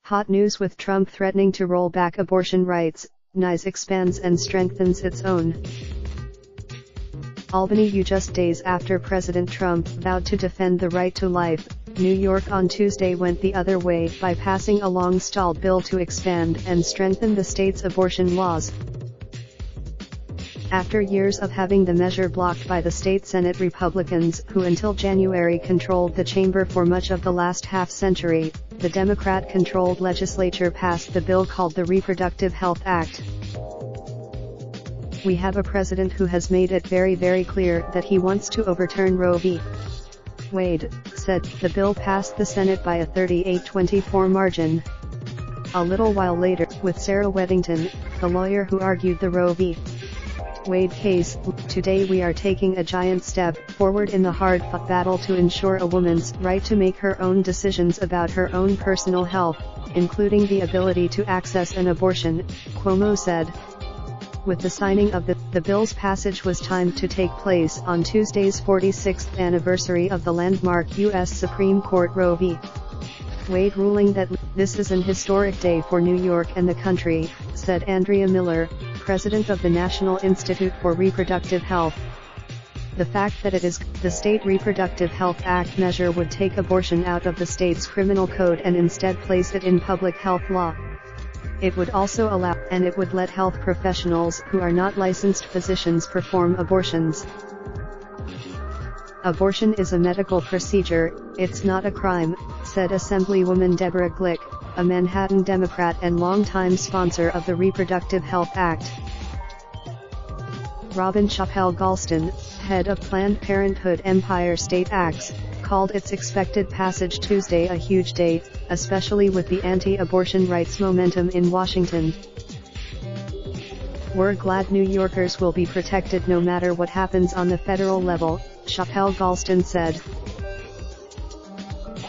Hot news with Trump threatening to roll back abortion rights, NYS expands and strengthens its own. Albany, just days after President Trump vowed to defend the right to life, New York on Tuesday went the other way by passing a long-stalled bill to expand and strengthen the state's abortion laws. After years of having the measure blocked by the state Senate Republicans, who until January controlled the chamber for much of the last half-century, the Democrat-controlled legislature passed the bill called the Reproductive Health Act. "We have a president who has made it very, very clear that he wants to overturn Roe v. Wade," said. The bill passed the Senate by a 38-24 margin. A little while later, with Sarah Weddington, the lawyer who argued the Roe v. Wade case, "Today we are taking a giant step forward in the hard-fought battle to ensure a woman's right to make her own decisions about her own personal health, including the ability to access an abortion," Cuomo said. With the signing of the bill's passage was timed to take place on Tuesday's 46th anniversary of the landmark U.S. Supreme Court Roe v. Wade ruling that "This is an historic day for New York and the country," said Andrea Miller, president of the National Institute for Reproductive Health. The fact that it is the State Reproductive Health Act measure would take abortion out of the state's criminal code and instead place it in public health law. It would also allow, and it would let health professionals who are not licensed physicians perform abortions. "Abortion is a medical procedure, it's not a crime," said Assemblywoman Deborah Glick, a Manhattan Democrat and longtime sponsor of the Reproductive Health Act. Robin Chappell-Galston, head of Planned Parenthood Empire State Acts, called its expected passage Tuesday a huge day, especially with the anti-abortion rights momentum in Washington. "We're glad New Yorkers will be protected no matter what happens on the federal level," Chappell-Galston said.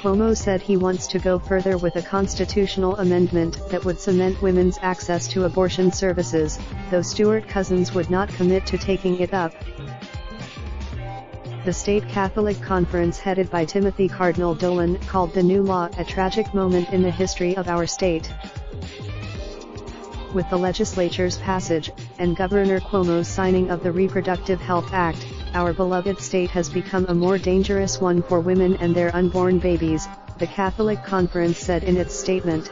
Cuomo said he wants to go further with a constitutional amendment that would cement women's access to abortion services, though Stuart Cousins would not commit to taking it up. The State Catholic Conference headed by Timothy Cardinal Dolan called the new law a tragic moment in the history of our state. With the legislature's passage, and Governor Cuomo's signing of the Reproductive Health Act, our beloved state has become a more dangerous one for women and their unborn babies, the Catholic Conference said in its statement.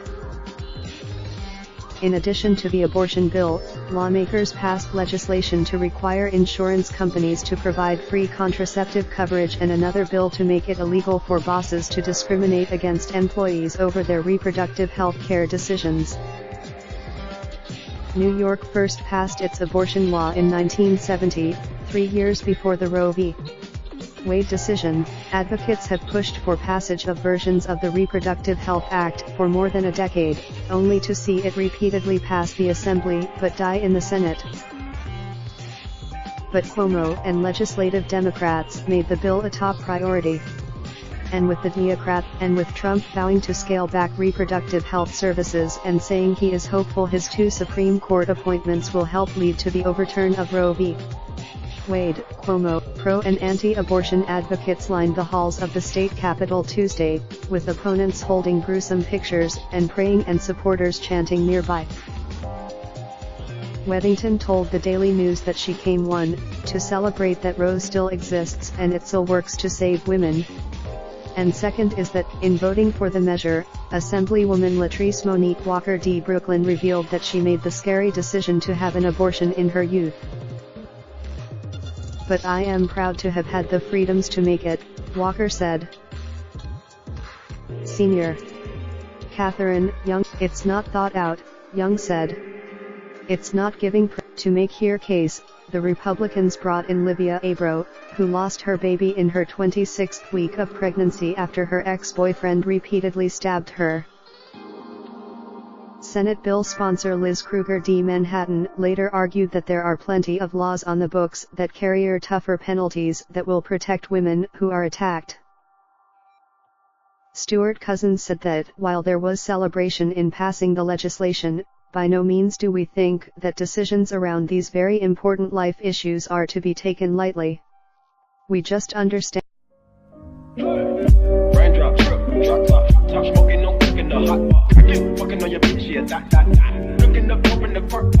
In addition to the abortion bill, lawmakers passed legislation to require insurance companies to provide free contraceptive coverage and another bill to make it illegal for bosses to discriminate against employees over their reproductive health care decisions. New York first passed its abortion law in 1970, 3 years before the Roe v. Wade decision. Advocates have pushed for passage of versions of the Reproductive Health Act for more than a decade, only to see it repeatedly pass the Assembly but die in the Senate. But Cuomo and legislative Democrats made the bill a top priority. And with Trump vowing to scale back reproductive health services and saying he is hopeful his 2 Supreme Court appointments will help lead to the overturn of Roe v. Wade, Cuomo, pro- and anti-abortion advocates lined the halls of the state capitol Tuesday, with opponents holding gruesome pictures and praying and supporters chanting nearby. Weddington told the Daily News that she came to celebrate that Roe still exists and it still works to save women. And second is that, in voting for the measure, Assemblywoman Latrice Monique Walker D. Brooklyn revealed that she made the scary decision to have an abortion in her youth. "But I am proud to have had the freedoms to make it," Walker said. Senior Catherine Young, "It's not thought out," Young said. "It's not giving to make her case." The Republicans brought in Livia Abro, who lost her baby in her 26th week of pregnancy after her ex-boyfriend repeatedly stabbed her. Senate bill sponsor Liz Krueger D. Manhattan later argued that there are plenty of laws on the books that carry tougher penalties that will protect women who are attacked. Stuart Cousins said that while there was celebration in passing the legislation, by no means do we think that decisions around these very important life issues are to be taken lightly. We just understand. Raindrop, drip, drop top, top smoking, no cooking the hot. Looking on your bitch, yeah, dot, dot, dot. Looking up, open the park,